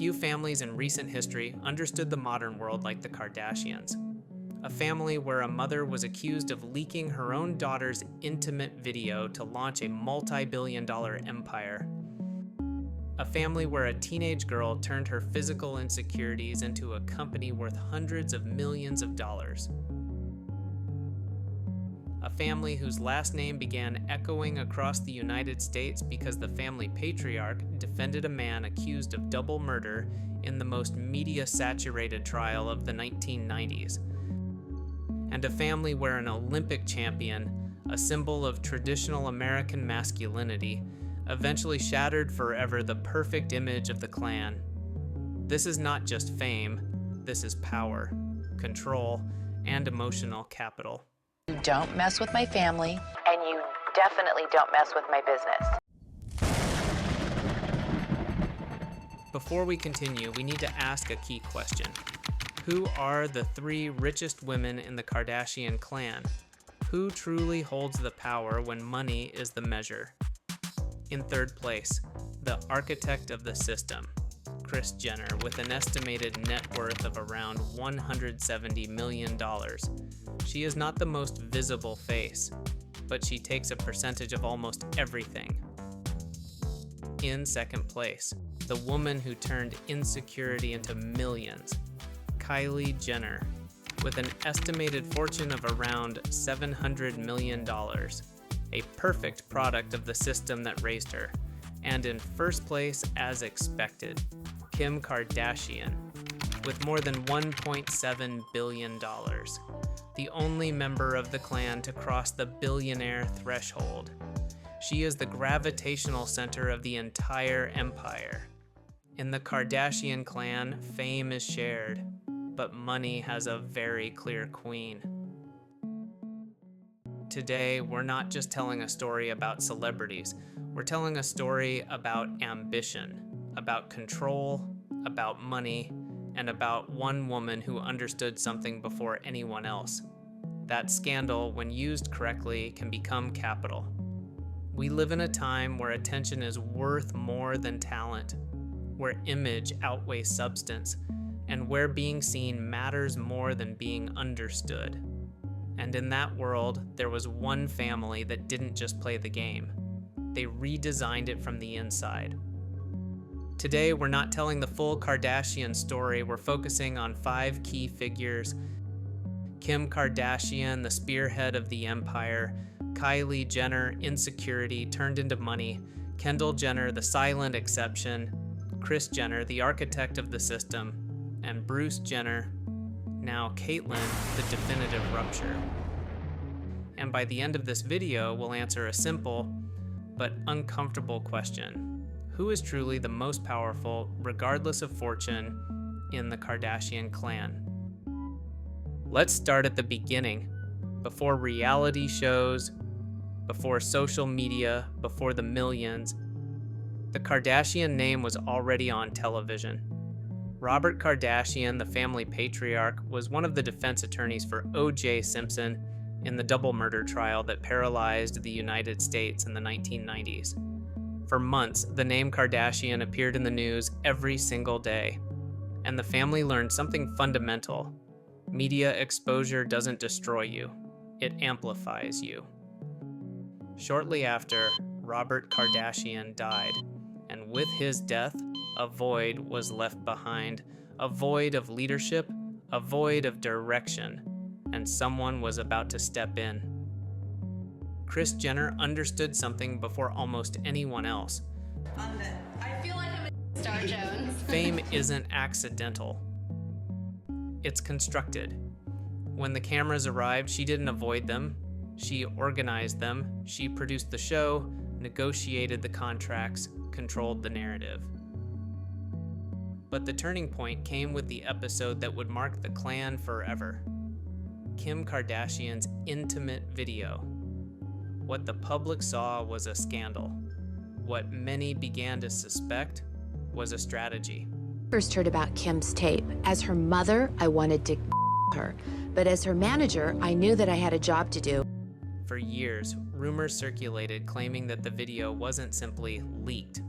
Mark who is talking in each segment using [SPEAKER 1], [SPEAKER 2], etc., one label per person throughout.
[SPEAKER 1] few families in recent history understood the modern world like the Kardashians. A family where a mother was accused of leaking her own daughter's intimate video to launch a multi-billion-dollar empire. A family where a teenage girl turned her physical insecurities into a company worth hundreds of millions of dollars. A family whose last name began echoing across the United States because the family patriarch defended a man accused of double murder in the most media-saturated trial of the 1990s. And a family where an Olympic champion, a symbol of traditional American masculinity, eventually shattered forever the perfect image of the clan. This is not just fame, this is power, control, and emotional capital.
[SPEAKER 2] You don't mess with my family, and you definitely don't mess with my business.
[SPEAKER 1] Before we continue, we need to ask a key question. Who are the 3 richest women in the Kardashian clan? Who truly holds the power when money is the measure? In third place, the architect of the system, Kris Jenner, with an estimated net worth of around $170 million. She is not the most visible face, but she takes a percentage of almost everything. In second place, the woman who turned insecurity into millions, Kylie Jenner, with an estimated fortune of around $700 million, a perfect product of the system that raised her. And in first place, as expected, Kim Kardashian, with more than $1.7 billion, the only member of the clan to cross the billionaire threshold. She is the gravitational center of the entire empire. In the Kardashian clan, fame is shared, but money has a very clear queen. Today, we're not just telling a story about celebrities, we're telling a story about ambition, about control, about money, and about one woman who understood something before anyone else. That scandal, when used correctly, can become capital. We live in a time where attention is worth more than talent, where image outweighs substance, and where being seen matters more than being understood. And in that world, there was one family that didn't just play the game. They redesigned it from the inside. Today, we're not telling the full Kardashian story. We're focusing on 5 key figures: Kim Kardashian, the spearhead of the empire; Kylie Jenner, insecurity turned into money; Kendall Jenner, the silent exception; Kris Jenner, the architect of the system; and Bruce Jenner, now Caitlyn, the definitive rupture. And by the end of this video, we'll answer a simple but uncomfortable question. Who is truly the most powerful, regardless of fortune, in the Kardashian clan? Let's start at the beginning, before reality shows, before social media, before the millions. The Kardashian name was already on television. Robert Kardashian, the family patriarch, was one of the defense attorneys for O.J. Simpson in the double murder trial that paralyzed the United States in the 1990s. For months, the name Kardashian appeared in the news every single day, and the family learned something fundamental. Media exposure doesn't destroy you, it amplifies you. Shortly after, Robert Kardashian died, and with his death, a void was left behind, a void of leadership, a void of direction, and someone was about to step in. Kris Jenner understood something before almost anyone else.
[SPEAKER 3] I feel like I'm a Star Jones.
[SPEAKER 1] Fame isn't accidental. It's constructed. When the cameras arrived, she didn't avoid them. She organized them. She produced the show, negotiated the contracts, controlled the narrative. But the turning point came with the episode that would mark the clan forever. Kim Kardashian's intimate video. What the public saw was a scandal. What many began to suspect was a strategy.
[SPEAKER 4] First heard about Kim's tape. As her mother, I wanted to her. But as her manager, I knew that I had a job to do.
[SPEAKER 1] For years, rumors circulated claiming that the video wasn't simply leaked.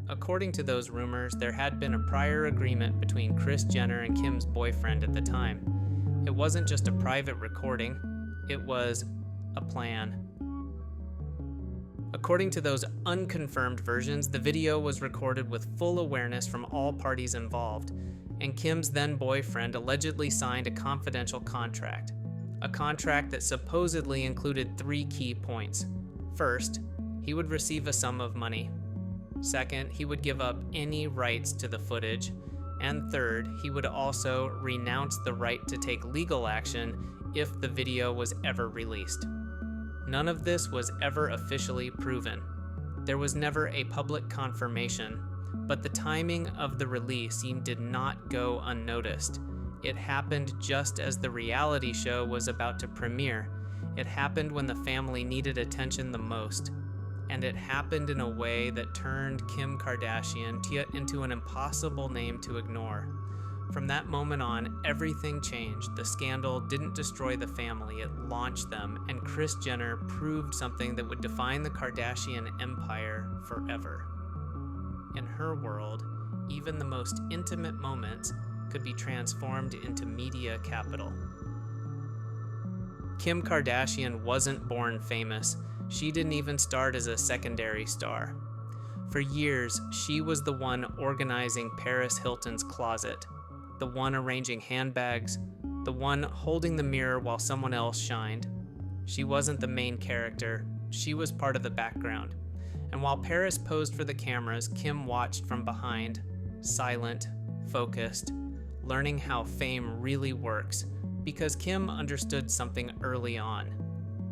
[SPEAKER 1] According to those rumors, there had been a prior agreement between Kris Jenner and Kim's boyfriend at the time. It wasn't just a private recording, it was a plan. According to those unconfirmed versions, the video was recorded with full awareness from all parties involved, and Kim's then boyfriend allegedly signed a confidential contract. A contract that supposedly included 3 key points. First, he would receive a sum of money. Second, he would give up any rights to the footage. And third, he would also renounce the right to take legal action if the video was ever released. None of this was ever officially proven. There was never a public confirmation, but the timing of the release did not go unnoticed. It happened just as the reality show was about to premiere. It happened when the family needed attention the most. And it happened in a way that turned Kim Kardashian into an impossible name to ignore. From that moment on, everything changed. The scandal didn't destroy the family, it launched them, and Kris Jenner proved something that would define the Kardashian empire forever. In her world, even the most intimate moments could be transformed into media capital. Kim Kardashian wasn't born famous. She didn't even start as a secondary star. For years, she was the one organizing Paris Hilton's closet, the one arranging handbags, the one holding the mirror while someone else shined. She wasn't the main character, she was part of the background. And while Paris posed for the cameras, Kim watched from behind, silent, focused, learning how fame really works, because Kim understood something early on.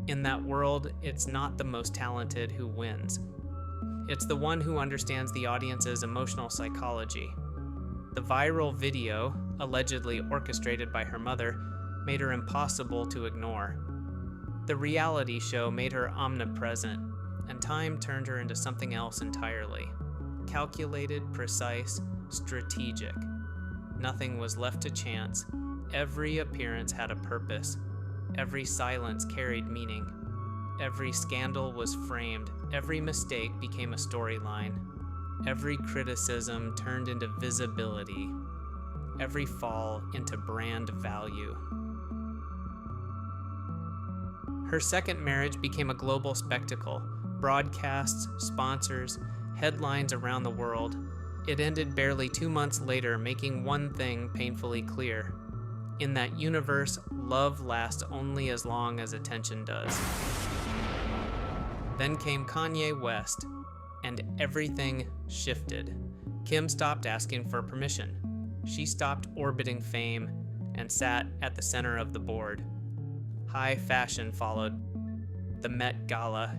[SPEAKER 1] In that world, it's not the most talented who wins. It's the one who understands the audience's emotional psychology. The viral video, allegedly orchestrated by her mother, made her impossible to ignore. The reality show made her omnipresent, and time turned her into something else entirely. Calculated, precise, strategic. Nothing was left to chance. Every appearance had a purpose. Every silence carried meaning. Every scandal was framed. Every mistake became a storyline. Every criticism turned into visibility. Every fall into brand value. Her second marriage became a global spectacle. Broadcasts, sponsors, headlines around the world. It ended barely 2 months later, making one thing painfully clear. In that universe, love lasts only as long as attention does. Then came Kanye West, and everything shifted. Kim stopped asking for permission. She stopped orbiting fame and sat at the center of the board. High fashion followed. The Met Gala,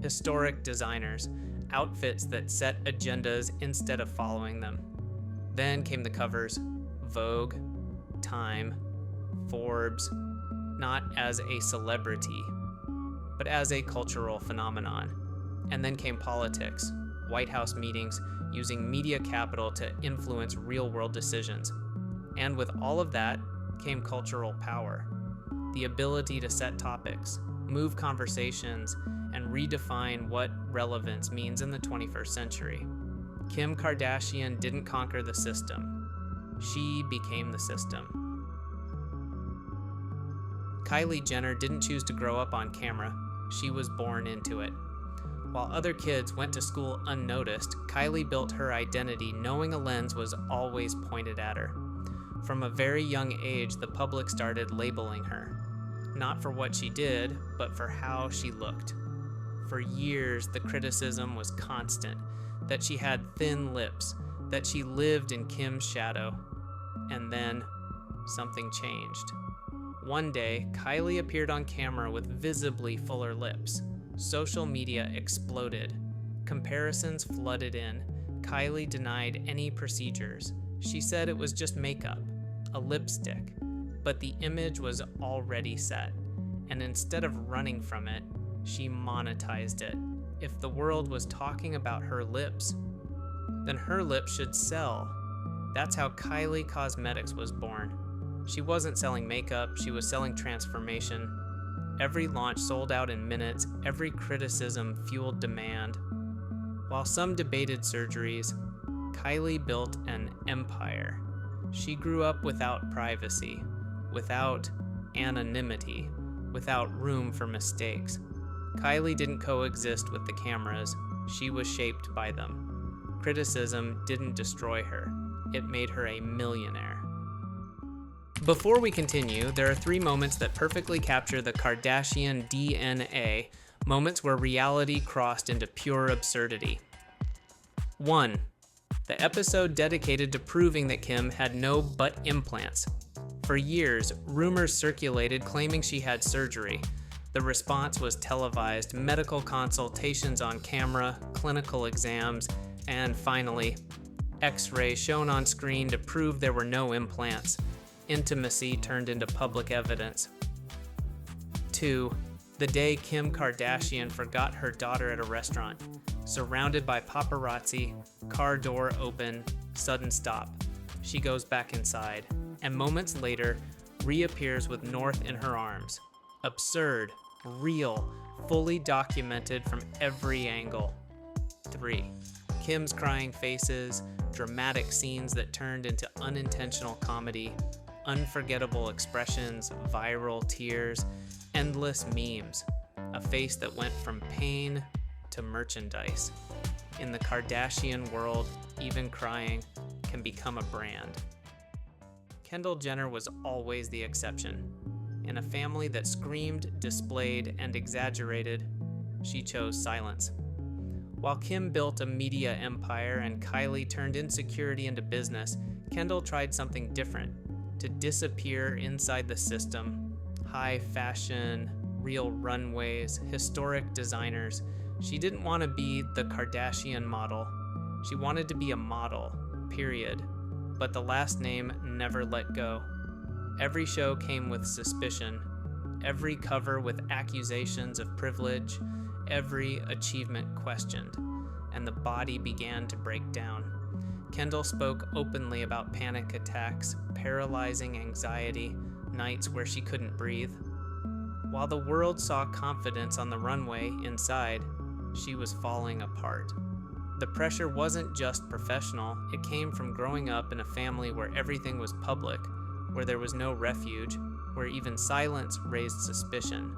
[SPEAKER 1] historic designers, outfits that set agendas instead of following them. Then came the covers, Vogue, Time, Forbes, not as a celebrity, but as a cultural phenomenon. And then came politics, White House meetings, using media capital to influence real-world decisions. And with all of that came cultural power, the ability to set topics, move conversations, and redefine what relevance means in the 21st century. Kim Kardashian didn't conquer the system. She became the system. Kylie Jenner didn't choose to grow up on camera. She was born into it. While other kids went to school unnoticed, Kylie built her identity knowing a lens was always pointed at her. From a very young age, the public started labeling her. Not for what she did, but for how she looked. For years, the criticism was constant, that she had thin lips, that she lived in Kim's shadow. And then, something changed. One day, Kylie appeared on camera with visibly fuller lips. Social media exploded. Comparisons flooded in. Kylie denied any procedures. She said it was just makeup, a lipstick. But the image was already set, and instead of running from it, she monetized it. If the world was talking about her lips, then her lips should sell. That's how Kylie Cosmetics was born. She wasn't selling makeup, she was selling transformation. Every launch sold out in minutes, every criticism fueled demand. While some debated surgeries, Kylie built an empire. She grew up without privacy, without anonymity, without room for mistakes. Kylie didn't coexist with the cameras, she was shaped by them. Criticism didn't destroy her, it made her a millionaire. Before we continue, there are 3 moments that perfectly capture the Kardashian DNA, moments where reality crossed into pure absurdity. 1. The episode dedicated to proving that Kim had no butt implants. For years, rumors circulated claiming she had surgery. The response was televised, medical consultations on camera, clinical exams, and finally, X-rays shown on screen to prove there were no implants. Intimacy turned into public evidence. 2. The day Kim Kardashian forgot her daughter at a restaurant. Surrounded by paparazzi, car door open, sudden stop. She goes back inside, and moments later, reappears with North in her arms. Absurd, real, fully documented from every angle. 3. Kim's crying faces, dramatic scenes that turned into unintentional comedy, unforgettable expressions, viral tears, endless memes. A face that went from pain to merchandise. In the Kardashian world, even crying can become a brand. Kendall Jenner was always the exception. In a family that screamed, displayed, and exaggerated, she chose silence. While Kim built a media empire and Kylie turned insecurity into business, Kendall tried something different, to disappear inside the system. High fashion, real runways, historic designers. She didn't want to be the Kardashian model. She wanted to be a model, period. But the last name never let go. Every show came with suspicion, every cover with accusations of privilege, every achievement questioned, and the body began to break down. Kendall spoke openly about panic attacks, paralyzing anxiety, nights where she couldn't breathe. While the world saw confidence on the runway inside, she was falling apart. The pressure wasn't just professional, it came from growing up in a family where everything was public, where there was no refuge, where even silence raised suspicion.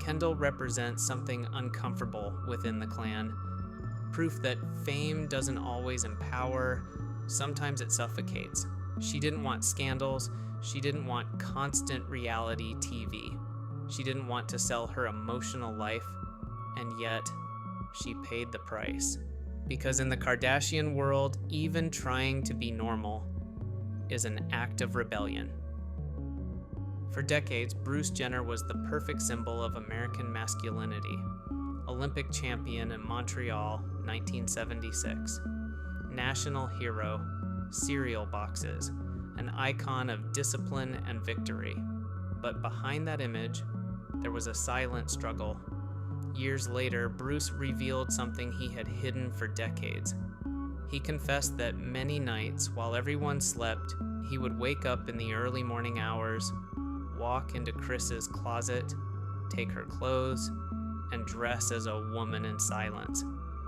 [SPEAKER 1] Kendall represents something uncomfortable within the clan. Proof that fame doesn't always empower, sometimes it suffocates. She didn't want scandals, she didn't want constant reality TV. She didn't want to sell her emotional life, and yet, she paid the price. Because in the Kardashian world, even trying to be normal is an act of rebellion. For decades, Bruce Jenner was the perfect symbol of American masculinity. Olympic champion in Montreal, 1976. National hero, cereal boxes, an icon of discipline and victory. But behind that image, there was a silent struggle. Years later, Bruce revealed something he had hidden for decades. He confessed that many nights, while everyone slept, he would wake up in the early morning hours, walk into Chris's closet, take her clothes, and dress as a woman in silence.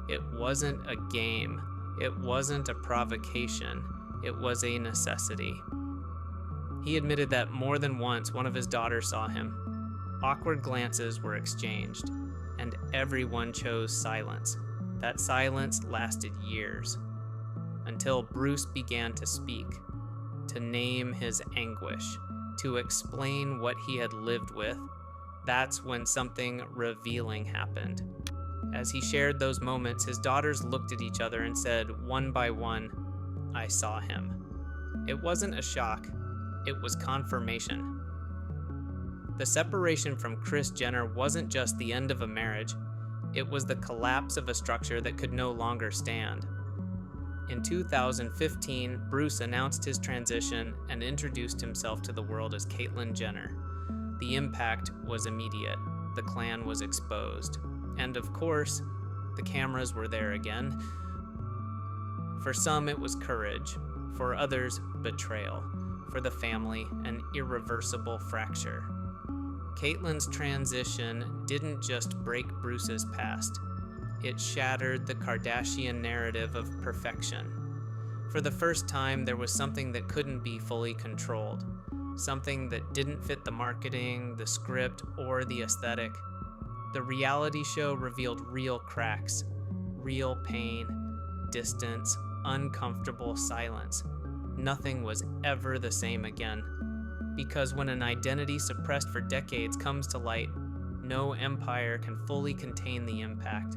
[SPEAKER 1] It wasn't a game. It wasn't a provocation. It was a necessity. He admitted that more than once one of his daughters saw him. Awkward glances were exchanged, and everyone chose silence. That silence lasted years, until Bruce began to speak, to name his anguish, to explain what he had lived with. That's when something revealing happened. As he shared those moments, his daughters looked at each other and said, one by one, "I saw him." It wasn't a shock, it was confirmation. The separation from Kris Jenner wasn't just the end of a marriage, it was the collapse of a structure that could no longer stand. In 2015, Bruce announced his transition and introduced himself to the world as Caitlyn Jenner. The impact was immediate. The clan was exposed. And of course, the cameras were there again. For some, it was courage. For others, betrayal. For the family, an irreversible fracture. Caitlyn's transition didn't just break Bruce's past. It shattered the Kardashian narrative of perfection. For the first time, there was something that couldn't be fully controlled, something that didn't fit the marketing, the script, or the aesthetic. The reality show revealed real cracks, real pain, distance, uncomfortable silence. Nothing was ever the same again. Because when an identity suppressed for decades comes to light, no empire can fully contain the impact.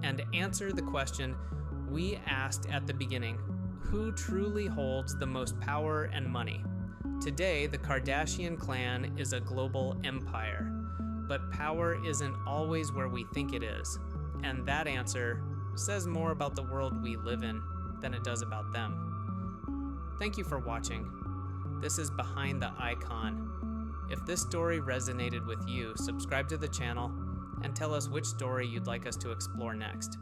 [SPEAKER 1] And to answer the question we asked at the beginning, who truly holds the most power and money? Today, the Kardashian clan is a global empire, but power isn't always where we think it is. And that answer says more about the world we live in than it does about them. Thank you for watching. This is Behind the Icon. If this story resonated with you, subscribe to the channel and tell us which story you'd like us to explore next.